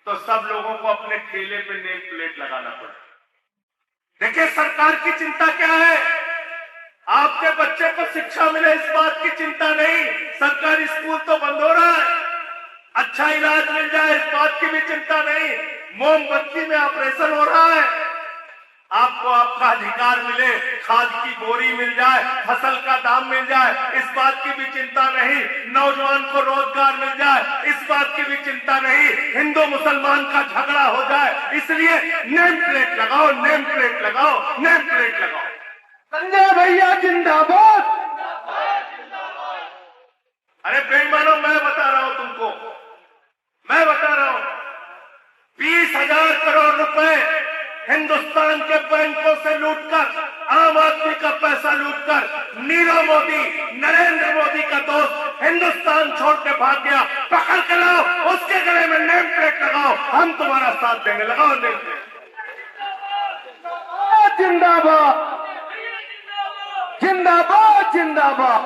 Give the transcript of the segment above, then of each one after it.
तो सब लोगों को अपने ठेले पे नेम प्लेट लगाना पड़ा। देखिए सरकार की चिंता क्या है, आपके बच्चे को शिक्षा मिले इस बात की चिंता नहीं, सरकारी स्कूल तो बंद हो रहा है, अच्छा इलाज मिल जाए इस बात की भी चिंता नहीं, मोमबत्ती में ऑपरेशन हो रहा है, आपको आपका अधिकार मिले, खाद की बोरी मिल जाए, फसल का दाम मिल जाए इस बात की भी चिंता नहीं, नौजवान को रोजगार मिल जाए इस बात की भी चिंता नहीं, हिंदू मुसलमान का झगड़ा हो जाए इसलिए नेम प्लेट लगाओ, नेम प्लेट लगाओ, नेम प्लेट लगाओ। संजय भैया जिंदाबाद। अरे बेईमानों, मैं बता रहा हूं तुमको, मैं बता रहा हूं 20,000 करोड़ रुपए हिंदुस्तान के बैंकों से लूटकर, आम आदमी का पैसा लूटकर नीरव मोदी, नरेंद्र मोदी का दोस्त हिंदुस्तान छोड़ के भाग गया, पकड़ के लाओ, उसके गले में नेम प्लेट लगाओ, हम तुम्हारा साथ देंगे, लगाओ नेम प्लेट। जिंदाबाद जिंदाबाद जिंदाबाद।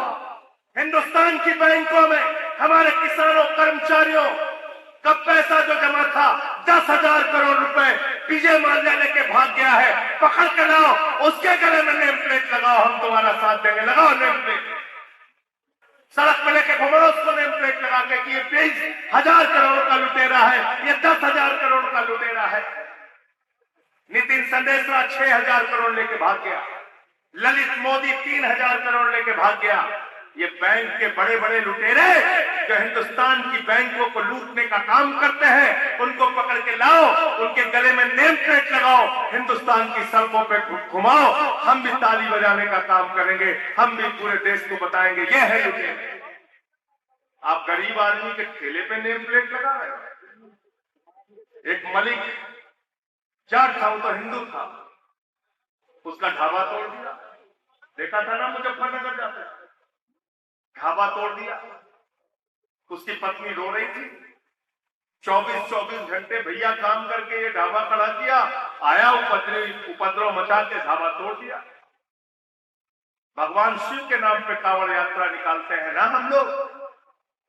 हिंदुस्तान की बैंकों में हमारे किसानों, कर्मचारियों का पैसा जो जमा था 10,000 करोड़ रुपए विजय माल्या लेके भाग गया है, पकड़ के लाओ, उसके गले में नेम प्लेट लगाओ, हम तुम्हारा साथ देंगे, लगाओ नेम प्लेट। सड़क पे लेके घुमाओ उसको नेम प्लेट लगा के कि ये 20,000 करोड़ का लुटेरा है, ये 10,000 करोड़ का लुटेरा है। नितिन संदेशरा 6,000 करोड़ लेके भाग गया, ललित मोदी 3,000 करोड़ लेके भाग गया। ये बैंक के बड़े बड़े लुटेरे जो हिंदुस्तान की बैंकों को लूटने का काम करते हैं, उनको पकड़ के लाओ, उनके गले में नेम प्लेट लगाओ, हिंदुस्तान की सड़कों पे घुमाओ, हम भी ताली बजाने का काम करेंगे, हम भी पूरे देश को बताएंगे ये है लुटेरे। आप गरीब आदमी के ठेले पे नेम प्लेट लगा रहे हो। एक मलिक जाट था, वो तो हिंदू था, उसका ढाबा तोड़ दिया, देखा था ना मुजफ्फरनगर जाते, ढाबा तोड़ दिया, उसकी पत्नी रो रही थी, 24 घंटे भैया काम करके ये ढाबा खड़ा किया, आया उपद्रव मचा के ढाबा तोड़ दिया। भगवान शिव के नाम पे कांवड़ यात्रा निकालते हैं ना हम लोग,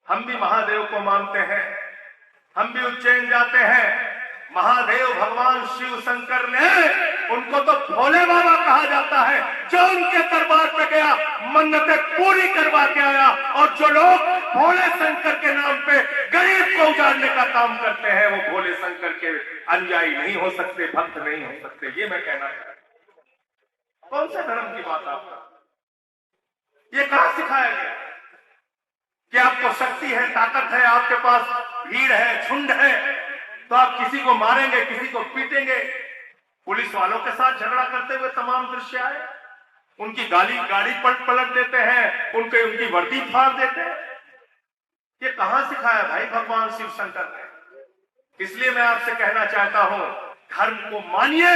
हम भी महादेव को मानते हैं, हम भी उज्जैन जाते हैं, महादेव भगवान शिव शंकर ने उनको तो भोले बाबा कहा जाता है, जो उनके दरबार पे गया मन्नतें पूरी करवा के आया, और जो लोग भोले शंकर के नाम पे गरीब को उजाड़ने का काम करते हैं वो भोले शंकर के अनुयायी नहीं हो सकते, भक्त नहीं हो सकते, ये मैं कहना चाहता हूं। कौन सा धर्म की बात आपका, ये कहां सिखाया गया कि आपको शक्ति है, ताकत है, आपके पास भीड़ है, झुंड है तो आप किसी को मारेंगे, किसी को पीटेंगे। पुलिस वालों के साथ झगड़ा करते हुए तमाम दृश्य आए, उनकी गाड़ी पलट देते हैं, उनकी वर्दी फाड़ देते हैं। ये कहां सिखाया भाई भगवान शिव शंकर ने। इसलिए मैं आपसे कहना चाहता हूं, धर्म को मानिए,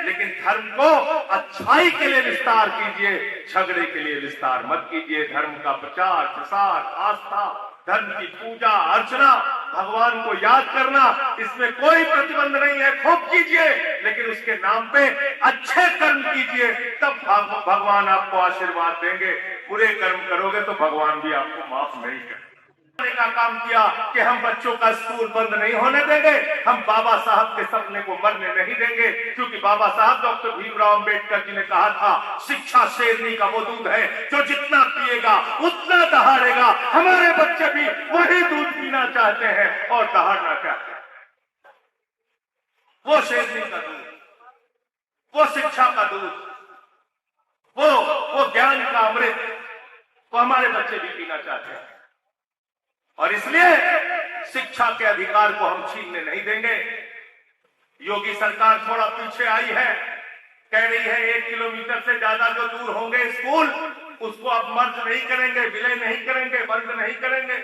लेकिन धर्म को अच्छाई के लिए विस्तार कीजिए, झगड़े के लिए विस्तार मत कीजिए। धर्म का प्रचार प्रसार, आस्था, धर्म की पूजा अर्चना, भगवान को याद करना, इसमें कोई प्रतिबंध नहीं है, खूब कीजिए, लेकिन उसके नाम पे अच्छे कर्म कीजिए, तब भगवान आपको आशीर्वाद देंगे। बुरे कर्म करोगे तो भगवान भी आपको माफ नहीं करेंगे। का काम किया कि हम बच्चों का स्कूल बंद नहीं होने देंगे, हम बाबा साहब के सपने को मरने नहीं देंगे, क्योंकि बाबा साहब डॉक्टर भीमराव अंबेडकर जी ने कहा था, शिक्षा शेरनी का वो दूध है जो जितना पिएगा उतना दहाड़ेगा। हमारे बच्चे भी वही दूध पीना चाहते हैं और दहाड़ना चाहते हैं, वो शेरनी का दूध, वो शिक्षा का दूध, वो ज्ञान का अमृत, वो हमारे बच्चे भी पीना चाहते हैं। और इसलिए शिक्षा के अधिकार को हम छीनने नहीं देंगे। योगी सरकार थोड़ा पीछे आई है, कह रही है 1 किलोमीटर से ज्यादा जो दूर होंगे स्कूल, उसको अब मर्ज नहीं करेंगे, विलय नहीं करेंगे, बंद नहीं करेंगे।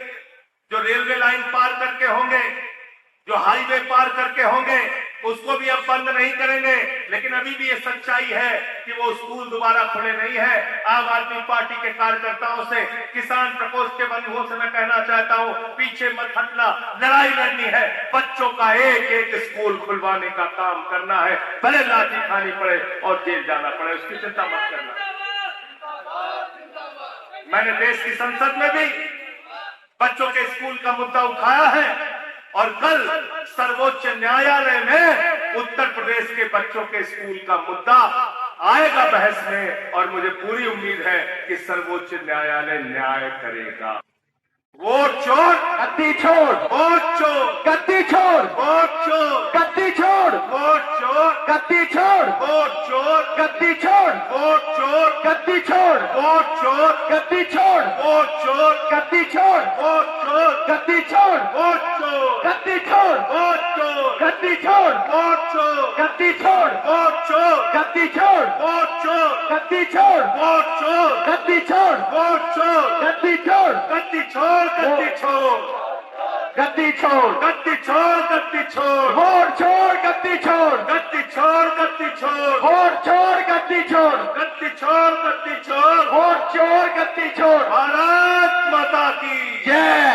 जो रेलवे लाइन पार करके होंगे, जो हाईवे पार करके होंगे, उसको भी अब बंद नहीं करेंगे। लेकिन अभी भी ये सच्चाई है कि वो स्कूल दोबारा खुले नहीं है। आम आदमी पार्टी के कार्यकर्ताओं से, किसान प्रकोष्ठ के बंधुओं से मैं कहना चाहता हूं, पीछे मत हटना, लड़ाई लड़नी है, बच्चों का एक एक स्कूल खुलवाने का काम करना है, भले लाठी खानी पड़े और जेल जाना पड़े, उसकी चिंता मत करना। मैंने देश की संसद में भी बच्चों के स्कूल का मुद्दा उठाया है, और कल सर्वोच्च न्यायालय में उत्तर प्रदेश के बच्चों के स्कूल का मुद्दा आएगा बहस में, और मुझे पूरी उम्मीद है कि सर्वोच्च न्यायालय न्याय करेगा। वोट चोर, गद्दी छोड़, वोट चोर, गद्दी छोड़, वोट चोर, गद्दी छोड़, वोट चोर, गद्दी छोड़, वोट चोर, गद्दी छोड़, वोट चोर, गद्दी छोड़, वोट चोर, गद्दी छोड़, वोट चोर, गद्दी छोड़, वोट चोर, गद्दी छोड़, वोट चोर, गद्दी छोड़, वोट चोर, गद्दी छोड़, वोट चोर, गद्दी छोड़, वोट चोर, गद्दी छोड़, वोट चोर, गद्दी छोड़, वोट चोर, गद्दी छोड़, वोट चोर, गद्दी छोड़, गद्दी छोड़, गद्दी छोड़, गद्दी छोड़, गद्दी छोड़, गद्दी छोड़, वोट छोड़, गद्दी छोड़, गद्दी छोड़, गद्दी छोड़, वोट छोड़, गद्दी छोड़, गद्दी छोड़, गद्दी छोड़। वोट छोड़, गद्दी छोड़। भारत माता की जय।